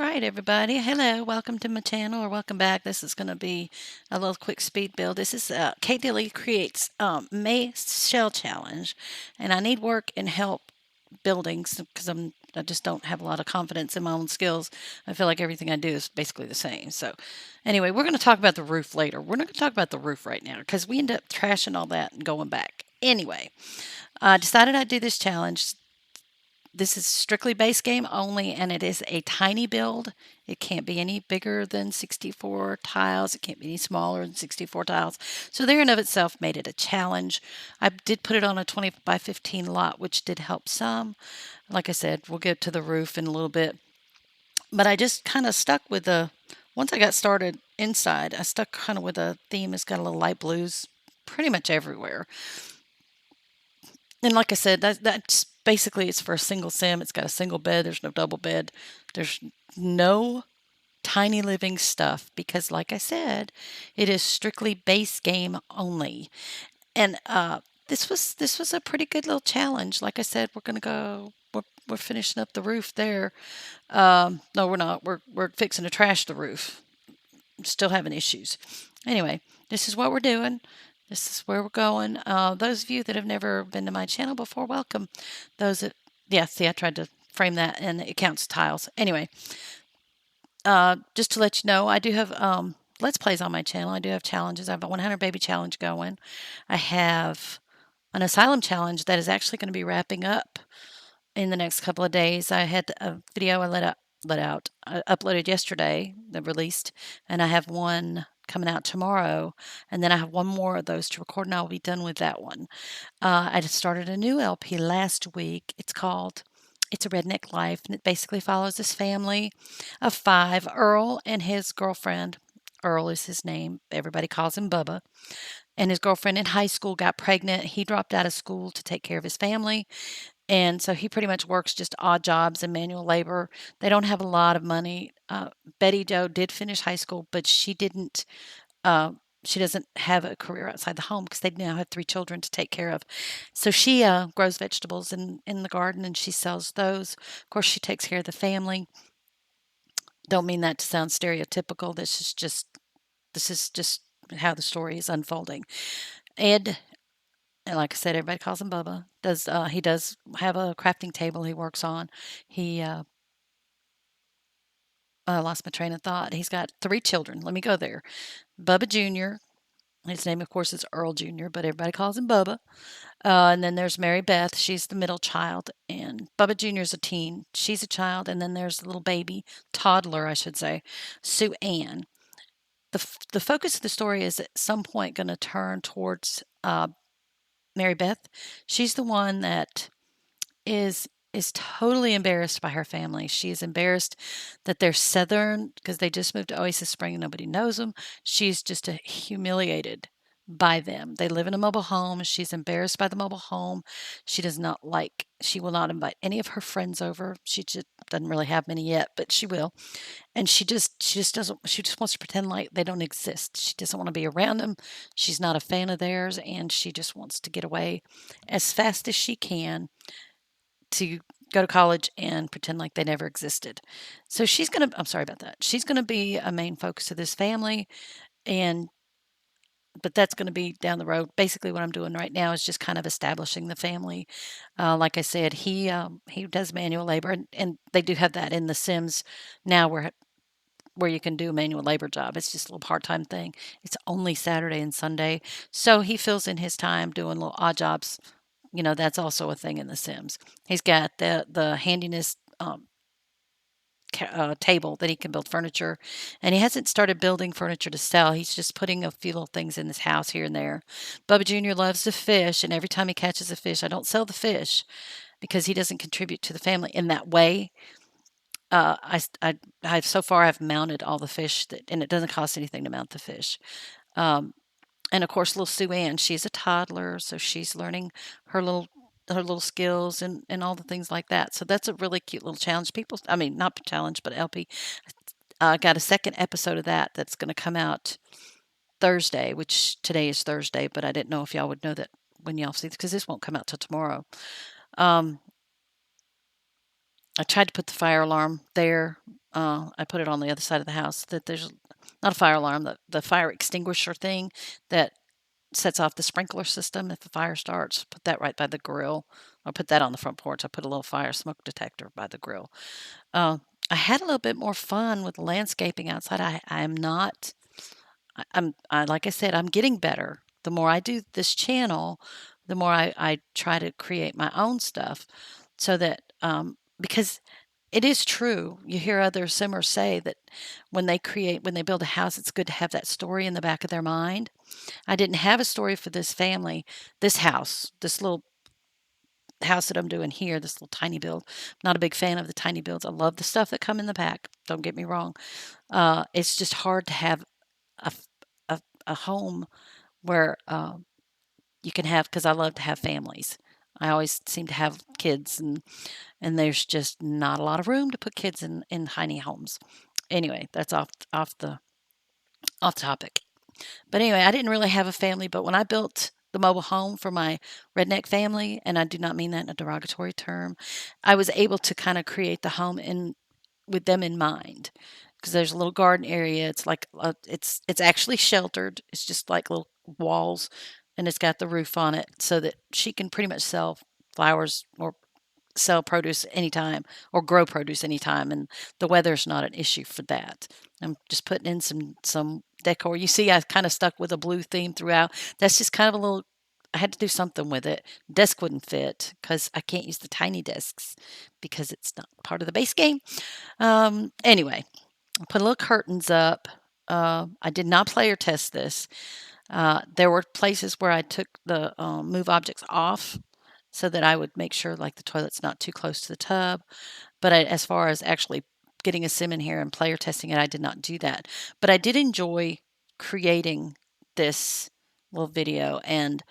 Right, everybody. Hello, welcome to my channel or welcome back. This is going to be a little quick speed build. This is Kate Dilly Creates May Shell Challenge, and I need work and help building because I just don't have a lot of confidence in my own skills. I feel like everything I do is basically the same. So, anyway, we're going to talk about the roof later. We're not going to talk about the roof right now because we end up trashing all that and going back. Anyway, I decided I'd do this challenge. This is strictly base game only, and it is a tiny build. It can't be any bigger than 64 tiles. It can't be any smaller than 64 tiles. So there in of itself made it a challenge. I did put it on a 20 by 15 lot, which did help some. Like I said, we'll get to the roof in a little bit. But I just kind of stuck with once I got started inside, I stuck kind of with a theme. It's got a little light blues pretty much everywhere. And like I said, that's basically it's for a single sim. It's got a single bed. There's no double bed. There's no tiny living stuff because, like I said, it is strictly base game only. And this was a pretty good little challenge. Like I said, we're gonna go. We're finishing up the roof there. No, we're not. We're fixing to trash the roof. Still having issues. Anyway, this is what we're doing. This is where we're going. Those of you that have never been to my channel before, welcome. Those that, yeah, see, I tried to frame that and it counts tiles. Anyway, just to let you know, I do have Let's Plays on my channel. I do have challenges. I have a 100 baby challenge going. I have an asylum challenge that is actually going to be wrapping up in the next couple of days. I had a video I uploaded yesterday, that released, and I have one coming out tomorrow, and then I have one more of those to record, and I'll be done with that one. I just started a new LP last week. It's called It's a Redneck Life, and it basically follows this family of five. Earl and his girlfriend, Earl is his name, everybody calls him Bubba, and his girlfriend in high school got pregnant. He dropped out of school to take care of his family. And so he pretty much works just odd jobs and manual labor. They don't have a lot of money. Betty Joe did finish high school, but uh, she doesn't have a career outside the home because they now have three children to take care of. So she grows vegetables in the garden and she sells those. Of course, she takes care of the family. Don't mean that to sound stereotypical. This is just how the story is unfolding. Ed, and like I said, everybody calls him Bubba. He does have a crafting table he works on. He I lost my train of thought. He's got three children. Let me go there. Bubba Jr. His name, of course, is Earl Jr., but everybody calls him Bubba. And then there's Mary Beth. She's the middle child. And Bubba Jr. is a teen. She's a child. And then there's the little baby, toddler, I should say, Sue Ann. The focus of the story is at some point going to turn towards Mary Beth. She's the one that is totally embarrassed by her family. She is embarrassed that they're Southern because they just moved to Oasis Spring and nobody knows them. She's just humiliated by them. They live in a mobile home. She's embarrassed by the mobile home. She will not invite any of her friends over. She just doesn't really have many yet, but she will. And she just wants to pretend like they don't exist. She doesn't want to be around them. She's not a fan of theirs, and she just wants to get away as fast as she can to go to college and pretend like they never existed. So I'm sorry about that. She's gonna be a main focus of this family, and but that's gonna be down the road. Basically, what I'm doing right now is just kind of establishing the family. Like I said, he does manual labor, and they do have that in The Sims now, where you can do a manual labor job. It's just a little part-time thing. It's only Saturday and Sunday, so he fills in his time doing little odd jobs. That's also a thing in The Sims. He's got the handiness table that he can build furniture, and he hasn't started building furniture to sell. He's just putting a few little things in his house here and there. Bubba Jr. loves to fish, and every time he catches a fish, I don't sell the fish because he doesn't contribute to the family in that way. I've so far I've mounted all the fish and it doesn't cost anything to mount the fish. Um, and of course, little Sue Ann, she's a toddler, so she's learning her little skills and all the things like that. So that's a really cute little challenge. I mean, not challenge, but LP. Got a second episode of that's going to come out Thursday, which today is Thursday, but I didn't know if y'all would know that when y'all see this because this won't come out till tomorrow. Um, I tried to put the fire alarm there. I put it on the other side of the house. That there's not a fire alarm, the fire extinguisher thing that sets off the sprinkler system if the fire starts. Put that right by the grill. I put that on the front porch. I put a little fire smoke detector by the grill. Uh, I had a little bit more fun with landscaping outside. I am not. Like I said, I'm getting better. The more I do this channel, the more I try to create my own stuff, so that because it is true. You hear other simmers say that when they build a house, it's good to have that story in the back of their mind. I didn't have a story for this family, this house, this little house that I'm doing here, this little tiny build. Not a big fan of the tiny builds. I love the stuff that come in the back. Don't get me wrong. It's just hard to have a a home where you can have, because I love to have families. I always seem to have kids, and there's just not a lot of room to put kids in tiny homes. Anyway, that's off topic. But anyway, I didn't really have a family, but when I built the mobile home for my redneck family, and I do not mean that in a derogatory term, I was able to kind of create the home in with them in mind. Because there's a little garden area. It's like it's actually sheltered. It's just like little walls, and it's got the roof on it so that she can pretty much sell flowers or sell produce anytime or grow produce anytime, and the weather's not an issue for that. I'm just putting in some decor. You see, I kind of stuck with a blue theme throughout. That's just kind of a little. I had to do something with it. Desk wouldn't fit because I can't use the tiny desks because it's not part of the base game. Anyway, I put little curtains up. I did not player test this. There were places where I took the move objects off so that I would make sure like the toilet's not too close to the tub. But as far as actually getting a sim in here and player testing it, I did not do that. But I did enjoy creating this little video, and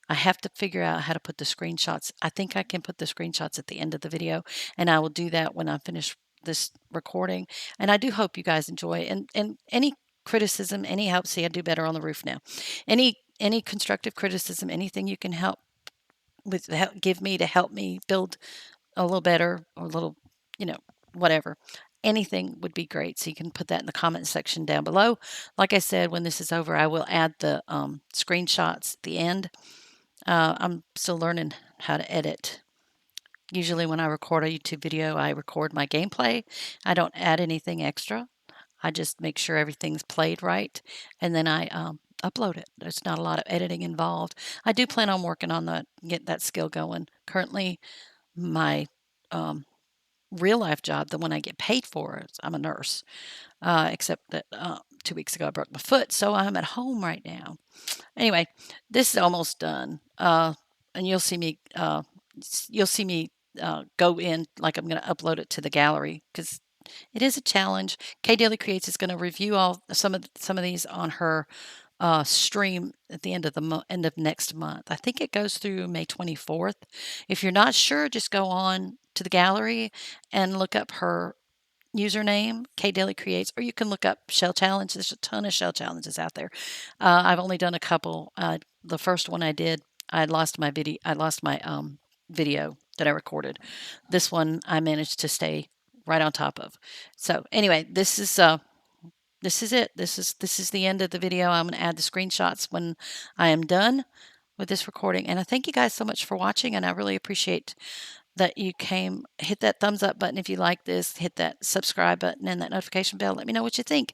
I have to figure out how to put the screenshots. I think I can put the screenshots at the end of the video, and I will do that when I finish this recording. And I do hope you guys enjoy. And any criticism, any help. See, I do better on the roof now. Any constructive criticism, anything you can help with, give me to help me build a little better or a little, you know, whatever. Anything would be great. So you can put that in the comment section down below. Like I said, when this is over, I will add the screenshots at the end. I'm still learning how to edit. Usually when I record a YouTube video, I record my gameplay. I don't add anything extra. I just make sure everything's played right, and then I upload it. There's not a lot of editing involved. I do plan on working on that, get that skill going. Currently, my real life job, the one I get paid for, is I'm a nurse. Except that 2 weeks ago I broke my foot, so I'm at home right now. Anyway, this is almost done, and you'll see me go in like I'm going to upload it to the gallery because it is a challenge. Kay Daily Creates is going to review some of these on her stream at the end of end of next month. I think it goes through May 24th. If you're not sure, just go on to the gallery and look up her username, Kay Daily Creates, or you can look up shell challenge. There's a ton of shell challenges out there. I've only done a couple. The first one I did, I lost my video. I lost my video that I recorded. This one I managed to stay right on top of. So anyway, this is it. This is the end of the video. I'm going to add the screenshots when I am done with this recording. And I thank you guys so much for watching, and I really appreciate that you came. Hit that thumbs up button if you like this. Hit that subscribe button and that notification bell. Let me know what you think.